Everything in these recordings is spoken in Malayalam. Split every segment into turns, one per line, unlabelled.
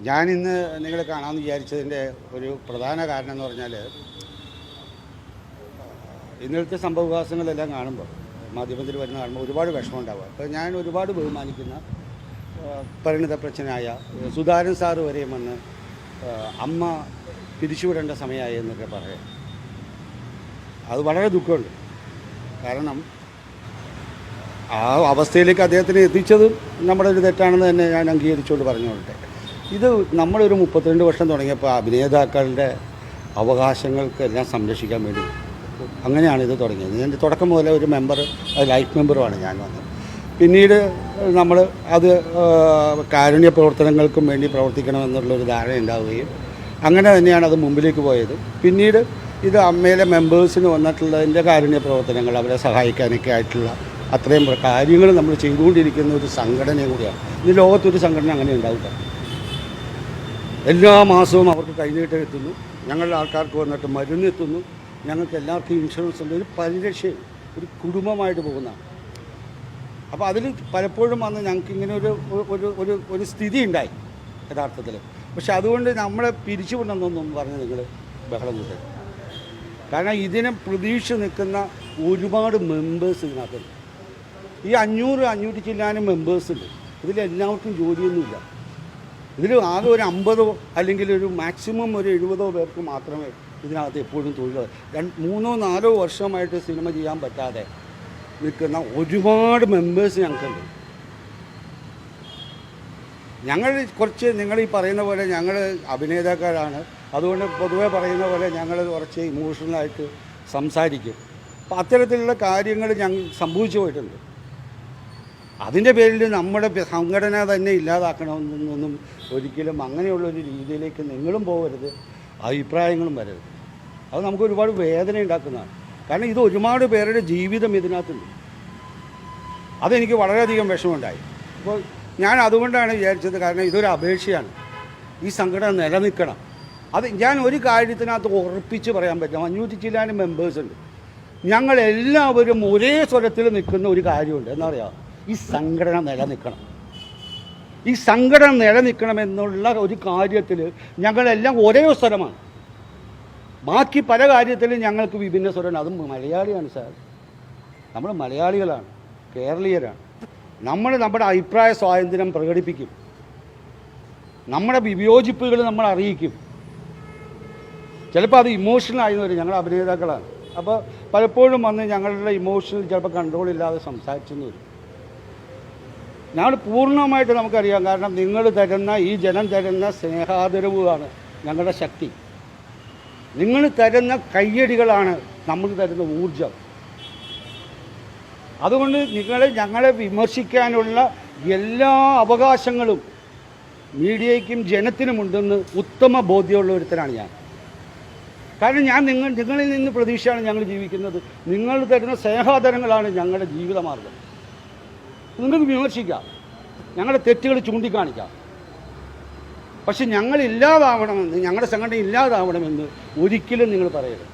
ഞാനിന്ന് നിങ്ങളെ കാണാമെന്ന് വിചാരിച്ചതിൻ്റെ ഒരു പ്രധാന കാരണം എന്ന് പറഞ്ഞാൽ ഇന്നലത്തെ സംഭവവികാസങ്ങളെല്ലാം കാണുമ്പോൾ മാധ്യമത്തിൽ വരുന്ന കാണുമ്പോൾ ഒരുപാട് വിഷമം ഉണ്ടാവുക. അപ്പോൾ ഞാൻ ഒരുപാട് ബഹുമാനിക്കുന്ന പരിണിതപ്രച്ഛനായ സുധാരൻ സാറ് വരെയും വന്ന് അമ്മ പിരിച്ചുവിടേണ്ട സമയമായി എന്നൊക്കെ പറയാം. അത് വളരെ ദുഃഖമുണ്ട്. കാരണം ആ അവസ്ഥയിലേക്ക് അദ്ദേഹത്തിന് എത്തിച്ചത് നമ്മുടെ ഒരു തെറ്റാണെന്ന് തന്നെ ഞാൻ അംഗീകരിച്ചുകൊണ്ട് പറഞ്ഞുകൊള്ളട്ടെ. ഇത് നമ്മളൊരു 32 വർഷം തുടങ്ങിയപ്പോൾ അഭിനേതാക്കളുടെ അവകാശങ്ങൾക്കെല്ലാം സംരക്ഷിക്കാൻ വേണ്ടി അങ്ങനെയാണ് ഇത് തുടങ്ങിയത്. ഇതിൻ്റെ തുടക്കം മുതലേ ഒരു മെമ്പർ, ലൈഫ് മെമ്പറുമാണ് ഞാൻ വന്നത്. പിന്നീട് നമ്മൾ അത് കാരുണ്യ പ്രവർത്തനങ്ങൾക്കും വേണ്ടി പ്രവർത്തിക്കണമെന്നുള്ളൊരു ധാരണ ഉണ്ടാവുകയും അങ്ങനെ തന്നെയാണ് അത് മുമ്പിലേക്ക് പോയത്. പിന്നീട് ഇത് അമ്മയിലെ മെമ്പേഴ്സിന് വന്നിട്ടുള്ളതിൻ്റെ കാരുണ്യ പ്രവർത്തനങ്ങൾ, അവരെ സഹായിക്കാനൊക്കെ ആയിട്ടുള്ള അത്രയും കാര്യങ്ങൾ നമ്മൾ ചെയ്തുകൊണ്ടിരിക്കുന്ന ഒരു സംഘടനയും കൂടിയാണ്. ഇത് ലോകത്തൊരു സംഘടന അങ്ങനെ ഉണ്ടാവില്ല. എല്ലാ മാസവും അവർക്ക് കൈനീട്ടം എത്തുന്നു, ഞങ്ങളുടെ ആൾക്കാർക്ക് വന്നിട്ട് മരുന്ന് എത്തുന്നു, ഞങ്ങൾക്ക് എല്ലാവർക്കും ഇൻഷുറൻസ് ഉണ്ട്, ഒരു പരിരക്ഷയും ഒരു കുടുംബമായിട്ട് പോകുന്നതാണ്. അപ്പോൾ അതിൽ പലപ്പോഴും വന്ന് ഞങ്ങൾക്ക് ഇങ്ങനെ ഒരു സ്ഥിതി ഉണ്ടായി യഥാർത്ഥത്തിൽ. പക്ഷെ അതുകൊണ്ട് നമ്മളെ പിരിച്ചുവിടണമെന്നൊന്നും പറഞ്ഞ് നിങ്ങൾ ബഹളം കൂട്ടരുത്. കാരണം ഇതിനെ പ്രതീക്ഷ നിൽക്കുന്ന ഒരുപാട് മെമ്പേഴ്സ് ഇതിനകത്തുണ്ട്. ഈ 500 ചില്ലാനും മെമ്പേഴ്സുണ്ട്. ഇതിലെല്ലാവർക്കും ജോലിയൊന്നുമില്ല. ഇതിൽ ആകെ ഒരു 50 അല്ലെങ്കിൽ ഒരു മാക്സിമം ഒരു 70 പേർക്ക് മാത്രമേ ഇതിനകത്ത് എപ്പോഴും തൊഴിൽ. 3-4 വർഷമായിട്ട് സിനിമ ചെയ്യാൻ പറ്റാതെ നിൽക്കുന്ന ഒരുപാട് മെമ്പേഴ്സ് ഞങ്ങൾക്കുണ്ട്. ഞങ്ങൾ കുറച്ച് നിങ്ങൾ ഈ പറയുന്ന പോലെ ഞങ്ങൾ അഭിനേതാക്കളാണ്, അതുകൊണ്ട് പൊതുവെ പറയുന്ന പോലെ ഞങ്ങൾ കുറച്ച് ഇമോഷണലായിട്ട് സംസാരിക്കും. അപ്പോൾ അത്തരത്തിലുള്ള കാര്യങ്ങൾ ഞങ്ങൾ സംഭവിച്ചു പോയിട്ടുണ്ട്. അതിൻ്റെ പേരിൽ നമ്മുടെ സംഘടന തന്നെ ഇല്ലാതാക്കണമെന്നൊന്നും ഒരിക്കലും അങ്ങനെയുള്ളൊരു രീതിയിലേക്ക് നിങ്ങളും പോകരുത്, അഭിപ്രായങ്ങളും വരരുത്. അത് നമുക്ക് ഒരുപാട് വേദന ഉണ്ടാക്കുന്നതാണ്. കാരണം ഇത് ഒരുപാട് പേരുടെ ജീവിതം ഇതിനകത്തുണ്ട്. അതെനിക്ക് വളരെയധികം വിഷമമുണ്ടായി. അപ്പോൾ ഞാൻ അതുകൊണ്ടാണ് വിചാരിച്ചത്, കാരണം ഇതൊരു അപേക്ഷയാണ്, ഈ സംഘടന നിലനിൽക്കണം. അത് ഞാൻ ഒരു കാര്യത്തിനകത്ത് ഉറപ്പിച്ച് പറയാൻ പറ്റും. 500 ചില്ലാനും മെമ്പേഴ്സുണ്ട്. ഞങ്ങളെല്ലാവരും ഒരേ സ്വരത്തിൽ നിൽക്കുന്ന ഒരു കാര്യമുണ്ട്. എന്താ പറയുക, ഈ സംഘടന നിലനിൽക്കണം. ഈ സംഘടന നിലനിൽക്കണമെന്നുള്ള ഒരു കാര്യത്തിൽ ഞങ്ങളെല്ലാം ഒരേ സ്വരമാണ്. ബാക്കി പല കാര്യത്തിലും ഞങ്ങൾക്ക് വിഭിന്ന സ്വരമാണ്. അതും മലയാളിയാണ് സാർ, നമ്മൾ മലയാളികളാണ്, കേരളീയരാണ്. നമ്മുടെ അഭിപ്രായ സ്വാതന്ത്ര്യം പ്രകടിപ്പിക്കും, നമ്മുടെ വിയോജിപ്പുകൾ നമ്മൾ അറിയിക്കും. ചിലപ്പോൾ അത് ഇമോഷണൽ ആയി വരും. ഞങ്ങൾ അഭിനേതാക്കളാണ്. അപ്പോൾ പലപ്പോഴും വന്ന് ഞങ്ങളുടെ ഇമോഷണൽ ചിലപ്പോൾ കൺട്രോൾ ഇല്ലാതെ സംസാരിച്ചെന്ന് വരും. ഞങ്ങൾ പൂർണ്ണമായിട്ട് നമുക്കറിയാം. കാരണം നിങ്ങൾ തരുന്ന, ഈ ജനം തരുന്ന സ്നേഹാദരവുമാണ് ഞങ്ങളുടെ ശക്തി. നിങ്ങൾ തരുന്ന കയ്യടികളാണ് നമുക്ക് തരുന്ന ഊർജം. അതുകൊണ്ട് ഞങ്ങളെ വിമർശിക്കാനുള്ള എല്ലാ അവകാശങ്ങളും മീഡിയയ്ക്കും ജനത്തിനുമുണ്ടെന്ന് ഉത്തമ ബോധ്യമുള്ള ഒരുത്തനാണ് ഞാൻ. കാരണം നിങ്ങളിൽ നിന്ന് പ്രതീക്ഷയാണ് ഞങ്ങൾ ജീവിക്കുന്നത്. നിങ്ങൾ തരുന്ന സ്നേഹാദരങ്ങളാണ് ഞങ്ങളുടെ ജീവിതമാർഗം. നിങ്ങൾക്ക് വിമർശിക്കാം, ഞങ്ങളുടെ തെറ്റുകൾ ചൂണ്ടിക്കാണിക്കാം. പക്ഷെ ഞങ്ങളില്ലാതാവണമെന്ന്, ഞങ്ങളുടെ സംഘടന ഇല്ലാതാവണമെന്ന് ഒരിക്കലും നിങ്ങൾ പറയരുത്.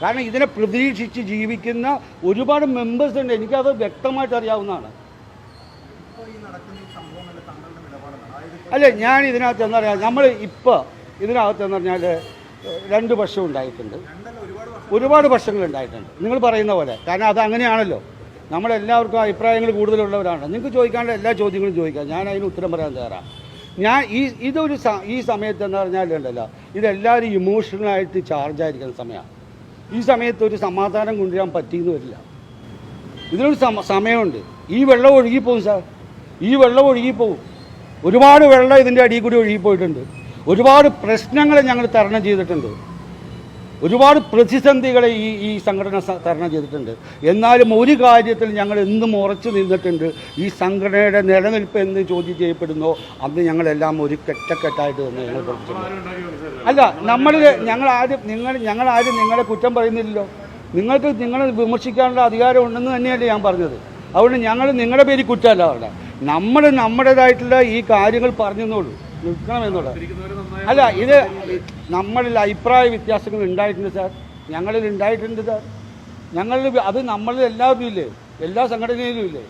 കാരണം ഇതിനെ പ്രതീക്ഷിച്ച് ജീവിക്കുന്ന ഒരുപാട് മെമ്പേഴ്സ് ഉണ്ട്. എനിക്കത് വ്യക്തമായിട്ട് അറിയാവുന്നതാണ്. അല്ല, ഞാൻ ഇതിനകത്ത് എന്താ പറയുക, നമ്മൾ ഇപ്പോൾ ഇതിനകത്ത് എന്ന് പറഞ്ഞാൽ 2 വർഷം ഉണ്ടായിട്ടുണ്ട്, ഒരുപാട് വർഷങ്ങളുണ്ടായിട്ടുണ്ട് നിങ്ങൾ പറയുന്ന പോലെ. കാരണം അത് അങ്ങനെയാണല്ലോ, നമ്മളെല്ലാവർക്കും അഭിപ്രായങ്ങൾ കൂടുതലുള്ളവരാണ്. നിങ്ങൾക്ക് ചോദിക്കാനുള്ള എല്ലാ ചോദ്യങ്ങളും ചോദിക്കാം, ഞാൻ അതിന് ഉത്തരം പറയാൻ തയ്യാറാണ്. ഞാൻ ഈ സമയത്ത് എന്ന് പറഞ്ഞാലുണ്ടല്ലോ, ഇതെല്ലാവരും ഇമോഷണലായിട്ട് ചാർജായിരിക്കുന്ന സമയമാണ്. ഈ സമയത്ത് ഒരു സമാധാനം കൊണ്ടുവരാൻ പറ്റിയെന്ന് വരില്ല. ഇതിനൊരു സമയമുണ്ട്. ഈ വെള്ളം ഒഴുകിപ്പോകും സാർ, ഈ വെള്ളം ഒഴുകിപ്പോകും. ഒരുപാട് വെള്ളം ഇതിൻ്റെ അടിയിൽ കൂടി ഒഴുകിപ്പോയിട്ടുണ്ട്. ഒരുപാട് പ്രശ്നങ്ങൾ ഞങ്ങൾ തരണം ചെയ്തിട്ടുണ്ട്. ഒരുപാട് പ്രതിസന്ധികളെ ഈ സംഘടന തരണം ചെയ്തിട്ടുണ്ട്. എന്നാലും ഒരു കാര്യത്തിൽ ഞങ്ങൾ എന്നും ഉറച്ചു നിന്നിട്ടുണ്ട്. ഈ സംഘടനയുടെ നിലനിൽപ്പ് എന്ന് ചോദ്യം ചെയ്യപ്പെടുന്നോ അന്ന് ഞങ്ങളെല്ലാം ഒരു കെട്ടക്കെട്ടായിട്ട് തന്നെ ഞങ്ങൾ പ്രവർത്തിച്ചു. അല്ല, ഞങ്ങളാരും നിങ്ങളെ കുറ്റം പറയുന്നില്ലല്ലോ. നിങ്ങൾക്ക് നിങ്ങളെ വിമർശിക്കാനുള്ള അധികാരം ഉണ്ടെന്ന് തന്നെയല്ലേ ഞാൻ പറഞ്ഞത്. അതുകൊണ്ട് ഞങ്ങൾ നിങ്ങളുടെ പേര് കുറ്റമല്ല പറഞ്ഞത്. നമ്മുടേതായിട്ടുള്ള ഈ കാര്യങ്ങൾ പറഞ്ഞെന്നുള്ളൂ, നിൽക്കണമെന്നുള്ള. അല്ല, ഇത് നമ്മളിൽ അഭിപ്രായ വ്യത്യാസങ്ങൾ ഉണ്ടായിട്ടുണ്ട് സാർ, ഞങ്ങളിൽ ഉണ്ടായിട്ടുണ്ട് സാർ. അത് നമ്മളിൽ എല്ലാവരും ഇല്ലേ, എല്ലാ സംഘടനയിലും ഇല്ലേ.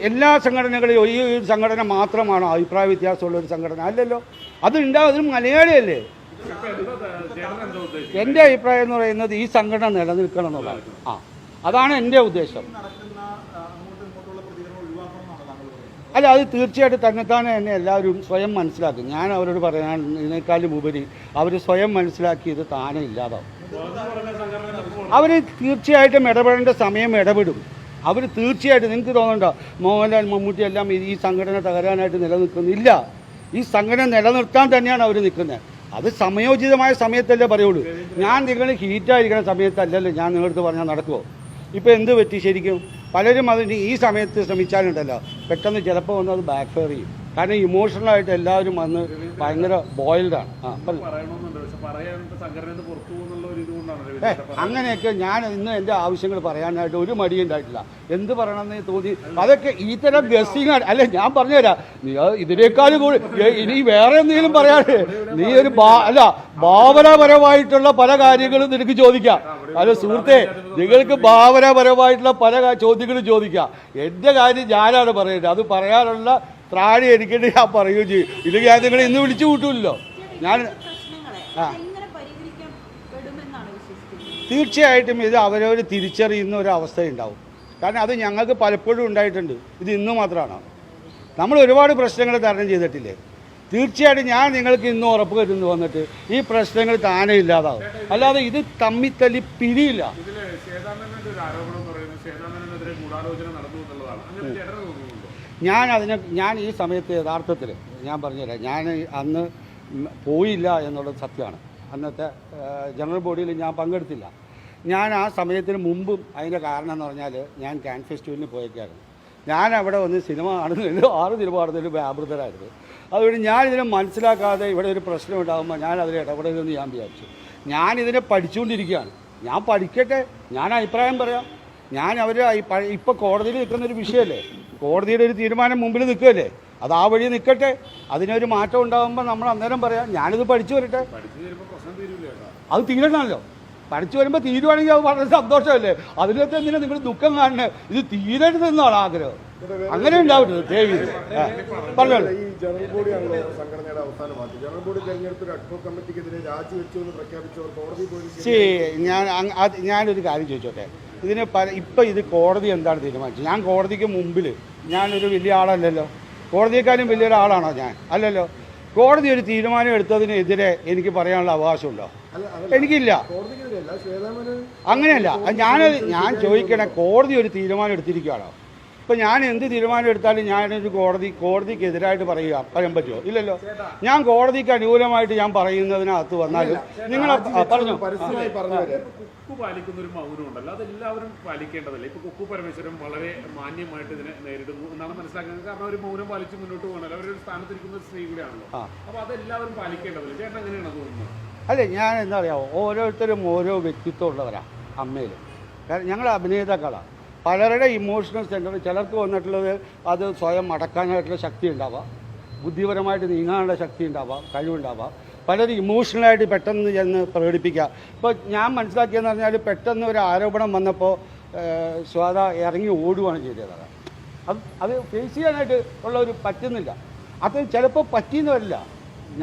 എല്ലാ സംഘടനകളെയും ഈ സംഘടന മാത്രമാണോ അഭിപ്രായ വ്യത്യാസമുള്ള ഒരു സംഘടന? അല്ലല്ലോ. അതുണ്ടാവും, അതിന് മലയാളിയല്ലേ. എൻ്റെ അഭിപ്രായം എന്ന് പറയുന്നത് ഈ സംഘടന നിലനിൽക്കണം എന്നുള്ളതാണ്. അതാണ് എൻ്റെ ഉദ്ദേശം. അല്ല, അത് തീർച്ചയായിട്ടും തന്നെത്താനെ തന്നെ എല്ലാവരും സ്വയം മനസ്സിലാക്കും. ഞാൻ അവരോട് പറയാൻ ഇതിനേക്കാളും ഉപരി അവർ സ്വയം മനസ്സിലാക്കി ഇത് താനെ ഇല്ലാതാവും. അവർ തീർച്ചയായിട്ടും ഇടപെടേണ്ട സമയം ഇടപെടും. അവർ തീർച്ചയായിട്ടും. നിങ്ങൾക്ക് തോന്നണ്ട മോഹൻലാൽ മമ്മൂട്ടി എല്ലാം ഈ സംഘടന തകരാനായിട്ട് നിലനിൽക്കുന്നില്ല. ഈ സംഘടന നിലനിർത്താൻ തന്നെയാണ് അവർ നിൽക്കുന്നത്. അത് സമയോചിതമായ സമയത്തല്ലേ പറയുള്ളൂ. ഞാൻ നിങ്ങൾ ഹീറ്റായിരിക്കുന്ന സമയത്തല്ലല്ലോ ഞാൻ നിങ്ങളടുത്ത് പറഞ്ഞാൽ നടക്കുമോ? ഇപ്പോൾ എന്ത് പറ്റി ശരിക്കും? പലരും അതിന് ഈ സമയത്ത് ശ്രമിച്ചാലുണ്ടല്ലോ പെട്ടെന്ന് ചിലപ്പോൾ വന്ന് അത് ബാക്ക് ഫയർ ചെയ്യും. കാരണം ഇമോഷണലായിട്ട് എല്ലാവരും വന്ന് ഭയങ്കര ബോയിൽഡാണ്. അങ്ങനെയൊക്കെ ഞാൻ ഇന്ന് എൻ്റെ ആവശ്യങ്ങൾ പറയാനായിട്ട് ഒരു മടിയും ഉണ്ടായിട്ടില്ല. എന്ത് പറയണമെന്ന് തോന്നി അതൊക്കെ ഈ തരം ഗസ്സിങ് ആണ്. അല്ല, ഞാൻ പറഞ്ഞുതരാം, നീ ഇതിനേക്കാളും കൂടി ഇനി വേറെ എന്തെങ്കിലും പറയാതെ നീ ഒരു ഭാവനാപരമായിട്ടുള്ള പല കാര്യങ്ങളും നിനക്ക് ചോദിക്കാം. അല്ല സുഹൃത്തെ, നിങ്ങൾക്ക് ഭാവനാപരമായിട്ടുള്ള പല ചോദ്യങ്ങളും ചോദിക്കാം. എൻ്റെ കാര്യം ഞാനാണ് പറയുന്നത്. അത് പറയാനുള്ള ത്രാണി എനിക്കിട്ട് ഞാൻ പറയുകയും ചെയ്യും. ഇല്ലെങ്കിൽ ഞാൻ നിങ്ങളെ ഇന്ന് വിളിച്ചു കൂട്ടില്ലല്ലോ. ഞാൻ തീർച്ചയായിട്ടും ഇത് അവരവർ തിരിച്ചറിയുന്ന ഒരു അവസ്ഥയുണ്ടാവും. കാരണം അത് ഞങ്ങൾക്ക് പലപ്പോഴും ഉണ്ടായിട്ടുണ്ട്. ഇത് ഇന്ന് മാത്രമാണ്. നമ്മൾ ഒരുപാട് പ്രശ്നങ്ങൾ തരണം ചെയ്തിട്ടില്ലേ? തീർച്ചയായിട്ടും ഞാൻ നിങ്ങൾക്ക് ഇന്നും ഉറപ്പ് കരുതുന്നു വന്നിട്ട് ഈ പ്രശ്നങ്ങൾ താനെ ഇല്ലാതാവും. അല്ലാതെ ഇത് തമ്മിത്തല്ലി പിരിയില്ല. ഞാൻ ഈ സമയത്ത് യഥാർത്ഥത്തിൽ ഞാൻ പറഞ്ഞുതരാം, ഞാൻ അന്ന് പോയില്ല എന്നുള്ളത് സത്യമാണ്. അന്നത്തെ ജനറൽ ബോഡിയിൽ ഞാൻ പങ്കെടുത്തില്ല. ഞാൻ ആ സമയത്തിന് മുമ്പും അതിൻ്റെ കാരണം എന്ന് പറഞ്ഞാൽ ഞാൻ കാൻ ഫെസ്റ്റിവലിന് പോയേക്കായിരുന്നു. ഞാൻ അവിടെ വന്ന് സിനിമ കാണുന്നതിലും 6 സിനിമ കാണുന്നതിലും വ്യാപൃതരായിരുന്നു. അതുകൊണ്ട് ഞാനിതിനെ മനസ്സിലാക്കാതെ ഇവിടെ ഒരു പ്രശ്നം ഉണ്ടാകുമ്പോൾ ഞാൻ അതിൽ ഇടപെടരുതെന്ന് ഞാൻ വിചാരിച്ചു. ഞാനിതിനെ പഠിച്ചുകൊണ്ടിരിക്കുകയാണ്. ഞാൻ പഠിക്കട്ടെ, ഞാൻ അഭിപ്രായം പറയാം. ഞാൻ ഇപ്പോൾ കോടതിയിൽ നിൽക്കുന്നൊരു വിഷയമല്ലേ, കോടതിയുടെ ഒരു തീരുമാനം മുമ്പിൽ നിൽക്കുകയല്ലേ, അത് ആ വഴി നിൽക്കട്ടെ. അതിനൊരു മാറ്റം ഉണ്ടാകുമ്പോൾ നമ്മൾ അന്നേരം പറയാം. ഞാനിത് പഠിച്ചു വരട്ടെ. അത് തീരണമല്ലോ. പഠിച്ചു വരുമ്പോൾ തീരുവാണെങ്കിൽ അത് വളരെ സന്തോഷമല്ലേ. അതിനകത്ത് എന്തിനാ നിങ്ങൾ ദുഃഖം കാണുന്നത്? ഇത് തീരരുതെന്നാണ് ആഗ്രഹം. അങ്ങനെ ഉണ്ടാവരുത്. ദയവ് പറഞ്ഞോളൂ. ഞാനൊരു കാര്യം ചോദിച്ചോട്ടെ. ഇപ്പം ഇത് കോടതി എന്താണ് തീരുമാനിച്ചത്? ഞാൻ കോടതിക്ക് മുമ്പിൽ ഞാനൊരു വലിയ ആളല്ലല്ലോ. കോടതിയെക്കാളും വലിയൊരാളാണോ ഞാൻ? അല്ലല്ലോ. കോടതി ഒരു തീരുമാനം എടുത്തതിനെതിരെ എനിക്ക് പറയാനുള്ള അവകാശമുണ്ടോ? എനിക്കില്ല. അങ്ങനെയല്ല. ഞാൻ ചോദിക്കണേ, കോടതി ഒരു തീരുമാനം എടുത്തിരിക്കുകയാണോ? ഇപ്പം ഞാൻ എന്ത് തീരുമാനം എടുത്താലും ഞാനൊരു കോടതിക്കെതിരായിട്ട് പറയാൻ പറ്റുമോ? ഇല്ലല്ലോ. ഞാൻ കോടതിക്ക് അനുകൂലമായിട്ട് ഞാൻ പറയുന്നതിനകത്ത് വന്നാലും നിങ്ങൾ പറഞ്ഞു
കൊക്കു പാലിക്കുന്ന ഒരു മൗനമുണ്ടല്ലോ, അതെല്ലാവരും പാലിക്കേണ്ടതല്ലേ? ഇപ്പൊ കൊക്കു പരമേശ്വരൻ വളരെ മാന്യമായിട്ട് ഇതിനെ നേരിടുന്നു എന്നാണ് മനസ്സിലാക്കുന്നത്. കാരണം ഒരു മൗനം പാലിച്ച് മുന്നോട്ട് പോകണല്ലോ, അവരൊരു സ്ഥാനത്തിരിക്കുന്ന സ്ത്രീ കൂടെയാണല്ലോ. അപ്പൊ അതെല്ലാവരും പാലിക്കേണ്ടതല്ലേ? ചേട്ടൻ എങ്ങനെയാണ് തോന്നുന്നത്?
അതെ, ഞാൻ എന്താ പറയുക, ഓരോരുത്തരും ഓരോ വ്യക്തിത്വം ഉള്ളവരാണ് അമ്മയിൽ. കാരണം ഞങ്ങൾ അഭിനേതാക്കളാണ്. പലരുടെ ഇമോഷണൽ സെൻറ്റർ ചിലർക്ക് വന്നിട്ടുള്ളത് അത് സ്വയം അടക്കാനായിട്ടുള്ള ശക്തി ഉണ്ടാവാം, ബുദ്ധിപരമായിട്ട് നീങ്ങാനുള്ള ശക്തി ഉണ്ടാവാം, കഴിവുണ്ടാവാം. പലരും ഇമോഷണലായിട്ട് പെട്ടെന്ന് ചെന്ന് പ്രകടിപ്പിക്കുക. ഇപ്പോൾ ഞാൻ മനസ്സിലാക്കിയെന്ന് പറഞ്ഞാൽ പെട്ടെന്ന് ഒരു ആരോപണം വന്നപ്പോൾ ശ്വേത ഇറങ്ങി ഓടുകയാണ് ചെയ്തത്. അത് ഫേസ് ചെയ്യാനായിട്ട് ഉള്ള ഒരു പറ്റുന്നില്ല. അത് ചിലപ്പോൾ പറ്റിയെന്ന് വരില്ല.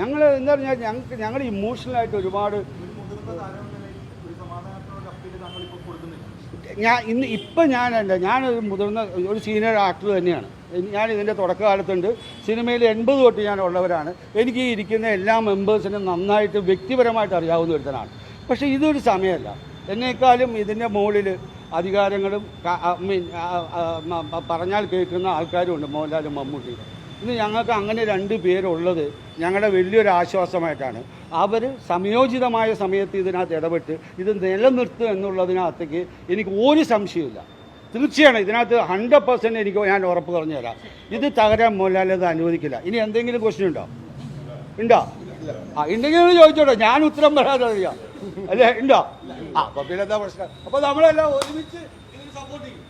ഞങ്ങൾ എന്താ പറഞ്ഞാൽ ഞങ്ങൾ ഇമോഷണലായിട്ട് ഒരുപാട് ഞാനൊരു മുതിർന്ന ഒരു സീനിയർ ആക്ടർ തന്നെയാണ്. ഞാൻ ഇതിൻ്റെ തുടക്കകാലത്തുണ്ട്. സിനിമയിൽ 80 തൊട്ട് ഞാൻ ഉള്ളവരാണ്. എനിക്ക് ഇരിക്കുന്ന എല്ലാ മെമ്പേഴ്സിനും നന്നായിട്ട് വ്യക്തിപരമായിട്ട് അറിയാവുന്ന ഒരുത്തനാണ്. പക്ഷേ ഇതൊരു സമയമല്ല. എന്നേക്കാളും ഇതിൻ്റെ മുകളിൽ അധികാരങ്ങളും പറഞ്ഞാൽ കേൾക്കുന്ന ആൾക്കാരും ഉണ്ട്, മോഹൻലാലും മമ്മൂട്ടി. ഇന്ന് ഞങ്ങൾക്ക് അങ്ങനെ 2 പേരുള്ളത് ഞങ്ങളുടെ വലിയൊരു ആശ്വാസമായിട്ടാണ്. അവർ സമയോചിതമായ സമയത്ത് ഇതിനകത്ത് ഇടപെട്ട് ഇത് നിലനിർത്തുക എന്നുള്ളതിനകത്തേക്ക് എനിക്ക് ഒരു സംശയമില്ല. തീർച്ചയാണ് ഇതിനകത്ത് 100% ഞാൻ ഉറപ്പ് പറഞ്ഞു തരാം. ഇത് തകരാൻ മോഹൻലാൽ അത് അനുവദിക്കില്ല. ഇനി എന്തെങ്കിലും ക്വസ്റ്റ്യൻ ഉണ്ടോ? ഉണ്ടെങ്കിൽ ചോദിച്ചോട്ടെ, ഞാൻ ഉത്തരം പറയാതെ അറിയാം. അല്ലേ? ഉണ്ടോ? അപ്പോൾ പിന്നെ എന്താ പ്രശ്നം? അപ്പോൾ നമ്മളെല്ലാം ഒരുമിച്ച് ഇതിന് സപ്പോർട്ട് ചെയ്യും.